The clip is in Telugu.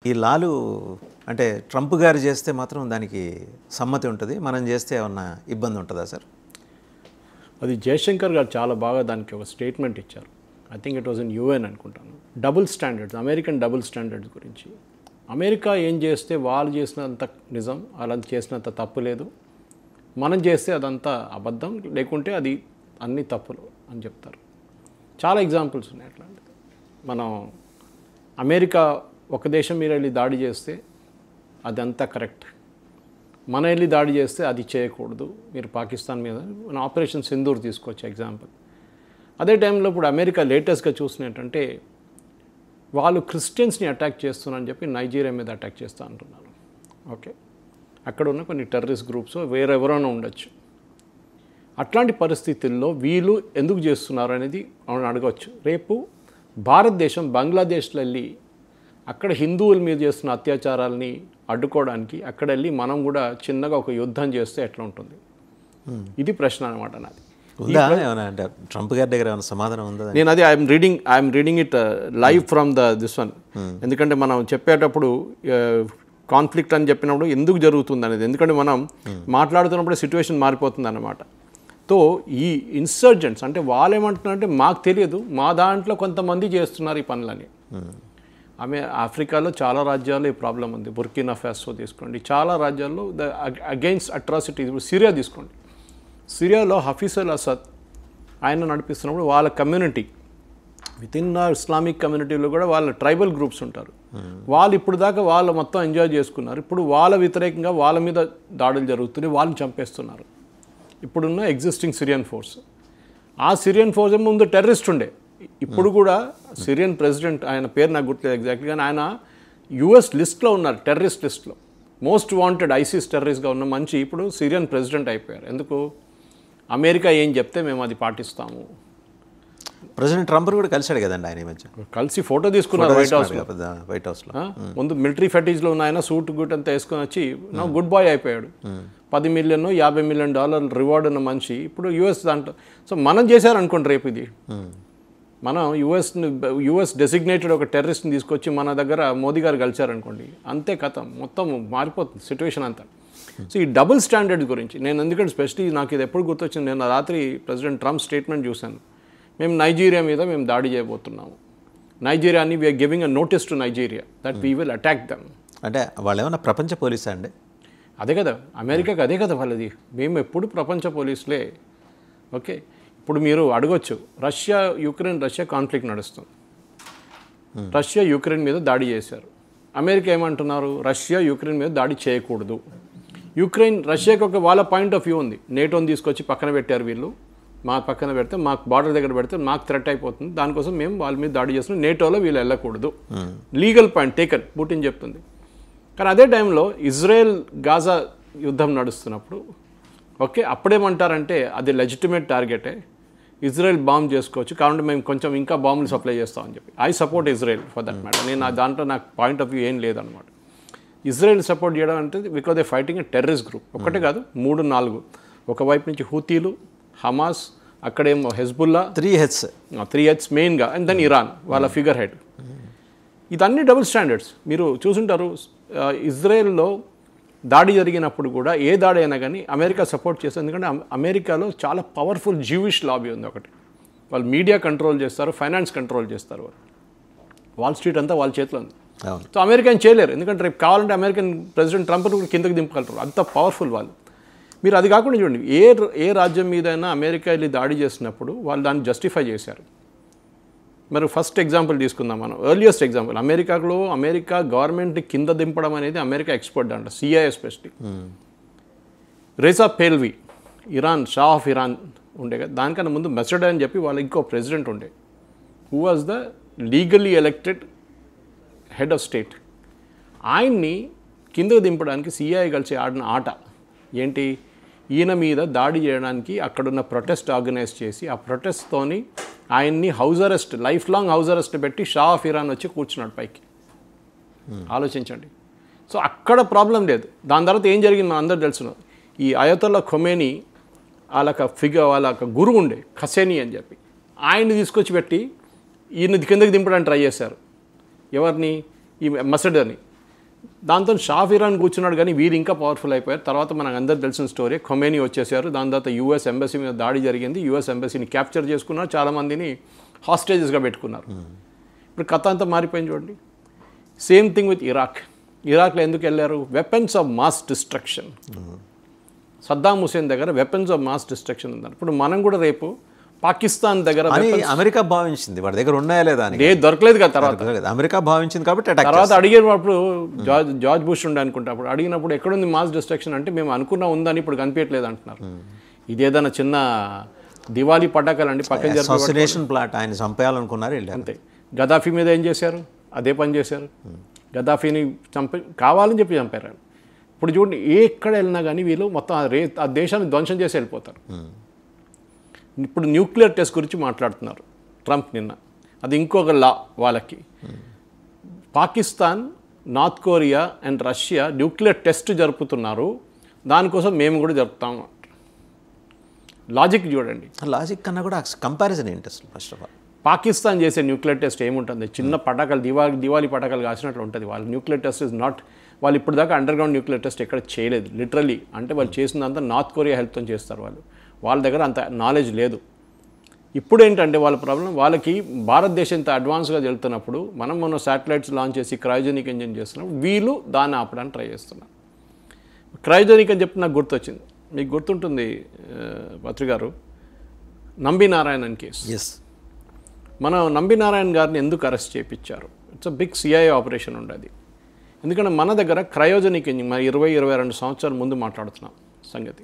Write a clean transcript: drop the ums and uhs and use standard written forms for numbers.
ఈ లాలు అంటే ట్రంప్ గారు చేస్తే మాత్రం దానికి సమ్మతి ఉంటుంది, మనం చేస్తే ఏమన్నా ఇబ్బంది ఉంటుందా సార్? అది జయశంకర్ గారు చాలా బాగా దానికి ఒక స్టేట్మెంట్ ఇచ్చారు. I think it was in UN అనుకుంటాను. Double standards, American double standards గురించి. అమెరికా ఏం చేస్తే వాళ్ళు చేసినంత నిజం, అలా చేసినంత తప్పు లేదు, మనం చేస్తే అదంతా అబద్ధం, లేకుంటే అది అన్ని తప్పులు అని చెప్తారు. చాలా ఎగ్జాంపుల్స్ ఉన్నాయి అట్లాంటిది. మనం అమెరికా ఒక దేశం మీద వెళ్ళి దాడి చేస్తే అదంతా కరెక్ట్, మన వెళ్ళి దాడి చేస్తే అది చేయకూడదు. మీరు పాకిస్తాన్ మీద మన ఆపరేషన్ సింధూర్ తీసుకోవచ్చు ఎగ్జాంపుల్. అదే టైంలో ఇప్పుడు అమెరికా లేటెస్ట్గా చూసినట్టంటే వాళ్ళు క్రిస్టియన్స్ని అటాక్ చేస్తున్నారని చెప్పి నైజీరియా మీద అటాక్ చేస్తూ అంటున్నారు. ఓకే, అక్కడ ఉన్న కొన్ని టెర్రరిస్ట్ గ్రూప్స్ వేరెవరైనా ఉండొచ్చు. అట్లాంటి పరిస్థితుల్లో వీళ్ళు ఎందుకు చేస్తున్నారు అనేది మనం అడగవచ్చు. రేపు భారతదేశం బంగ్లాదేశ్లో వెళ్ళి అక్కడ హిందువుల మీద చేస్తున్న అత్యాచారాలని అడ్డుకోవడానికి అక్కడ వెళ్ళి మనం కూడా చిన్నగా ఒక యుద్ధం చేస్తే ఎట్లా ఉంటుంది? ఇది ప్రశ్న అనమాట నాది. అంటే ట్రంప్ గారి దగ్గర ఏమైనా సమాధానం ఉందా? నేను అది I'm reading it live from this one. ఎందుకంటే మనం చెప్పేటప్పుడు కాన్ఫ్లిక్ట్ అని చెప్పినప్పుడు ఎందుకు జరుగుతుంది అనేది, ఎందుకంటే మనం మాట్లాడుతున్నప్పుడు సిచ్యువేషన్ మారిపోతుంది అన్నమాట. తో ఈ ఇన్సర్జెంట్స్ అంటే వాళ్ళు ఏమంటున్నారంటే మాకు తెలియదు, మా దాంట్లో కొంతమంది చేస్తున్నారు ఈ పనులని. ఆఫ్రికాలో చాలా రాజ్యాల్లో ఈ ప్రాబ్లం ఉంది. బుర్కినా ఫాసో తీసుకోండి, చాలా రాజ్యాల్లో అగెయిన్స్ట్ అట్రాసిటీ. ఇప్పుడు సిరియా తీసుకోండి, సిరియాలో హఫీజ్ అల్ అసద్ ఆయన నడిపిస్తున్నప్పుడు వాళ్ళ కమ్యూనిటీ విత్ ఇన్ ఇస్లామిక్ కమ్యూనిటీలో కూడా వాళ్ళ ట్రైబల్ గ్రూప్స్ ఉంటారు. వాళ్ళు ఇప్పుడు దాకా వాళ్ళు మొత్తం ఎంజాయ్ చేసుకున్నారు. ఇప్పుడు వాళ్ళ వ్యతిరేకంగా వాళ్ళ మీద దాడులు జరుగుతున్నాయి, వాళ్ళని చంపేస్తున్నారు. ఇప్పుడున్న ఎగ్జిస్టింగ్ సిరియన్ ఫోర్స్, ఆ సిరియన్ ఫోర్స్ ముందు టెర్రరిస్ట్ ఉండే. ఇప్పుడు కూడా సిరియన్ ప్రెసిడెంట్, ఆయన పేరు నాకు గుర్తులేదు ఎగ్జాక్ట్గా, కానీ ఆయన యుఎస్ లిస్ట్లో ఉన్నారు, టెర్రరిస్ట్ లిస్ట్లో. మోస్ట్ వాంటెడ్ ఐసిస్ టెర్రరిస్ట్గా ఉన్న మంచి ఇప్పుడు సిరియన్ ప్రెసిడెంట్ అయిపోయారు. ఎందుకు? అమెరికా ఏం చెప్తే మేము అది పాటిస్తాము. ప్రెసిడెంట్ ట్రంప్ కూడా కలిశాడు కదండి ఆయన మధ్య, కలిసి ఫోటో తీసుకున్నారు వైట్ హౌస్లో. ముందు మిలిటరీ ఫెటిజ్లో ఉన్న ఆయన సూట్ గుట్ అంతా వేసుకొని వచ్చి నా గుడ్ బాయ్ అయిపోయాడు. 10 మిలియన్ $50 మిలియన్ రివార్డ్ ఉన్న మనిషి ఇప్పుడు యుఎస్ దాంట్లో. సో మనం చేశారనుకోండి రేపు ఇది, మనం యుఎస్ డెసిగ్నేటెడ్ ఒక టెర్రరిస్ట్ని తీసుకొచ్చి మన దగ్గర మోదీ గారు కలిశారనుకోండి, అంతే కథ, మొత్తం మారిపోతుంది సిచ్యువేషన్ అంతా. సో ఈ డబుల్ స్టాండర్డ్ గురించి నేను ఎందుకంటే స్పెషలీ నాకు ఇది ఎప్పుడు గుర్తొచ్చింది, నేను రాత్రి ప్రెసిడెంట్ ట్రంప్ స్టేట్మెంట్ చూశాను. మేము నైజీరియా మీద మేము దాడి చేయబోతున్నాము, నైజీరియాని we are giving a notice to Nigeria that we will attack them. అంటే వాళ్ళు ఏమన్నా ప్రపంచ పోలీసా అండి? అదే కదా అమెరికాకి, అదే కదా వాళ్ళది. మేము ఎప్పుడు ప్రపంచ పోలీసులే. ఓకే, ఇప్పుడు మీరు అడగొచ్చు, రష్యా కాన్ఫ్లిక్ట్ నడుస్తుంది, రష్యా యుక్రెయిన్ మీద దాడి చేశారు. అమెరికా ఏమంటున్నారు? రష్యా యుక్రెయిన్ మీద దాడి చేయకూడదు. రష్యాకి ఒక వాళ్ళ పాయింట్ ఆఫ్ వ్యూ ఉంది. నేటోని తీసుకొచ్చి పక్కన పెట్టారు వీళ్ళు, మా పక్కన పెడితే మాకు బార్డర్ దగ్గర పెడితే మాకు థ్రెట్ అయిపోతుంది, దానికోసం మేము వాళ్ళ మీద దాడి చేస్తున్నాం, నేటోలో వీళ్ళు వెళ్ళకూడదు. లీగల్ పాయింట్ టేకన్, పుటిన్ చెప్తుంది. కానీ అదే టైంలో ఇజ్రాయెల్ గాజా యుద్ధం నడుస్తున్నప్పుడు ఓకే అప్పుడేమంటారంటే అది లెజిటిమేట్ టార్గెటే, ఇజ్రాయెల్ బాంబ్ చేసుకోవచ్చు కాబట్టి మేము కొంచెం ఇంకా బాంబులు సప్లై చేస్తామని చెప్పి. I support Israel for that matter. నేను దాంట్లో నాకు పాయింట్ ఆఫ్ వ్యూ ఏం లేదనమాట. ఇజ్రాయెల్ సపోర్ట్ చేయడం అంటే because they fighting a terrorist group. ఒకటే కాదు, 3-4 ఒకవైపు నుంచి హూతీలు, హమాస్, అక్కడేమో హెజ్బుల్లా, 3 హెడ్స్ మెయిన్గా, అండ్ దెన్ ఇరాన్ వాళ్ళ ఫిగర్ హెడ్. ఇదన్నీ డబుల్ స్టాండర్డ్స్. మీరు చూసుంటారు ఇజ్రాయెల్లో దాడి జరిగినప్పుడు కూడా ఏ దాడి అయినా కానీ అమెరికా సపోర్ట్ చేస్తారు. ఎందుకంటే అమెరికాలో చాలా పవర్ఫుల్ జ్యూయిష్ లాబీ ఉంది ఒకటి. వాళ్ళు మీడియా కంట్రోల్ చేస్తారు, ఫైనాన్స్ కంట్రోల్ చేస్తారు, వాల్ స్ట్రీట్ అంతా వాళ్ళ చేతిలో ఉంది. సో అమెరికా చేయలేరు, ఎందుకంటే రేపు కావాలంటే అమెరికన్ ప్రెసిడెంట్ ట్రంప్ కూడా కిందకి దింపగలరు, అంత పవర్ఫుల్ వాళ్ళు. మీరు అది కాకుండా చూడండి, ఏ రాజ్యం మీదైనా అమెరికా వెళ్ళి దాడి చేసినప్పుడు వాళ్ళు దాన్ని జస్టిఫై చేశారు. మరి ఫస్ట్ ఎగ్జాంపుల్ తీసుకుందాం మనం, ఎర్లియస్ట్ ఎగ్జాంపుల్. అమెరికా గవర్నమెంట్ కింద దింపడం అనేది అమెరికా ఎక్స్పర్ట్ అంట, CIA especially. Reza Pahlavi, Iran, Shah of Iran ఉండే కదా, దానికన్నా ముందు మెసడ్ అని చెప్పి వాళ్ళ ఇంకో ప్రెసిడెంట్ ఉండే, who was the legally elected head of state. ఆయన్ని కిందకు దింపడానికి సిఐఏ కలిసి ఆడిన ఆట ఏంటి? ఈయన మీద దాడి చేయడానికి అక్కడున్న ప్రొటెస్ట్ ఆర్గనైజ్ చేసి ఆ ప్రొటెస్ట్తోని ఆయన్ని house arrest, life long house arrest పెట్టి షా ఆఫ్ ఇరాన్ వచ్చి కూర్చున్నాడు పైకి. ఆలోచించండి. సో అక్కడ ప్రాబ్లం లేదు. దాని తర్వాత ఏం జరిగింది మన అందరూ తెలుసు. ఈ అయతొల్లా ఖొమేనీ వాళ్ళ గురువు ఉండే ఖసేనీ అని చెప్పి, ఆయన్ని తీసుకొచ్చి పెట్టి ఈయన కిందకి దింపడానికి ట్రై చేశారు. ఎవరిని? ఈ మసడని. దాంతో షాఫ్ ఇరాన్ కూర్చున్నాడు, కానీ వీరు ఇంకా పవర్ఫుల్ అయిపోయారు. తర్వాత మనకు అందరు తెలిసిన స్టోరీ, ఖొమేనీ వచ్చేసారు. దాని తర్వాత యుఎస్ ఎంబసీ మీద దాడి జరిగింది, యుఎస్ ఎంబసీని క్యాప్చర్ చేసుకున్నారు, చాలామందిని హాస్టేజెస్గా పెట్టుకున్నారు. ఇప్పుడు కథ అంతా మారిపోయింది చూడండి. సేమ్ థింగ్ విత్ ఇరాక్లో ఎందుకు వెళ్ళారు? Weapons of mass destruction. Saddam Hussein దగ్గర వెపన్స్ ఆఫ్ మాస్ డిస్ట్రక్షన్ ఉందని. ఇప్పుడు మనం కూడా రేపు పాకిస్తాన్ దగ్గర అమెరికా భావించింది, వాడి దగ్గర ఉన్నాయా లేదా అని. దొరకలేదు కదా తర్వాత. అమెరికా భావించింది కాబట్టి తర్వాత అడిగినప్పుడు జార్జ్ బుష్ ఉండే అనుకుంటా, అప్పుడు అడిగినప్పుడు ఎక్కడుంది మాస్ డిస్ట్రక్షన్ అంటే మేము అనుకున్నా ఉందని ఇప్పుడు కనిపించట్లేదు అంటున్నారు. ఇదేదైనా చిన్న దివాళీ పటాకాలు అండి, పక్కన అసాసినేషన్ ప్లాట్, ఆయన చంపేయాలనుకున్నారు అంతే. గదాఫీ మీద ఏం చేశారు? అదే పని చేశారు. గదాఫీని కావాలని చెప్పి చంపారు. ఇప్పుడు చూడండి, ఎక్కడ వెళ్ళినా కానీ వీళ్ళు మొత్తం ఆ దేశాన్ని ధ్వంసం చేసి వెళ్ళిపోతారు. ఇప్పుడు న్యూక్లియర్ టెస్ట్ గురించి మాట్లాడుతున్నారు ట్రంప్ నిన్న. అది ఇంకొక లా వాళ్ళకి. Pakistan, north Korea and Russia nuclear test జరుపుతున్నారు, దానికోసం మేము కూడా జరుపుతాము. లాజిక్ చూడండి. లాజిక్ కన్నా కూడా కంపారిజన్ ఏంటి అసలు? ఫస్ట్ ఆఫ్ ఆల్ పాకిస్తాన్ చేసే న్యూక్లియర్ టెస్ట్ ఏముంటుంది? చిన్న పటాకాలు, దివాళీ పటాకాలు కాసినట్లు ఉంటుంది. వాళ్ళ న్యూక్లియర్ టెస్ట్ ఇస్ నాట్, వాళ్ళు ఇప్పుడు దాకా అండర్ గ్రౌండ్ న్యూక్లియర్ టెస్ట్ ఎక్కడ చేయలేదు లిటరలీ. అంటే వాళ్ళు చేసిందంతా నార్త్ కొరియా హెల్ప్తో చేస్తారు. వాళ్ళ దగ్గర అంత నాలెడ్జ్ లేదు. ఇప్పుడు ఏంటంటే వాళ్ళ ప్రాబ్లం, వాళ్ళకి భారతదేశం ఇంత అడ్వాన్స్గా వెళ్తున్నప్పుడు, మనం శాటిలైట్స్ లాంచ్ చేసి క్రయోజెనిక్ ఇంజిన్ చేస్తున్నప్పుడు వీళ్ళు దాన్ని ఆపడానికి ట్రై చేస్తున్నారు. క్రయోజెనిక్ అని చెప్పి నాకు గుర్తొచ్చింది. మీకు గుర్తుంటుంది పత్రి గారు, నంబి నారాయణన్ కేసు. మనం నంబి నారాయణ్ గారిని ఎందుకు అరెస్ట్ చేయించారు? It's a big CIA operation ఉండేది. ఎందుకంటే మన దగ్గర క్రయోజెనిక్ ఇంజిన్, మరి 20-22 సంవత్సరాల ముందు మాట్లాడుతున్నాం సంగతి.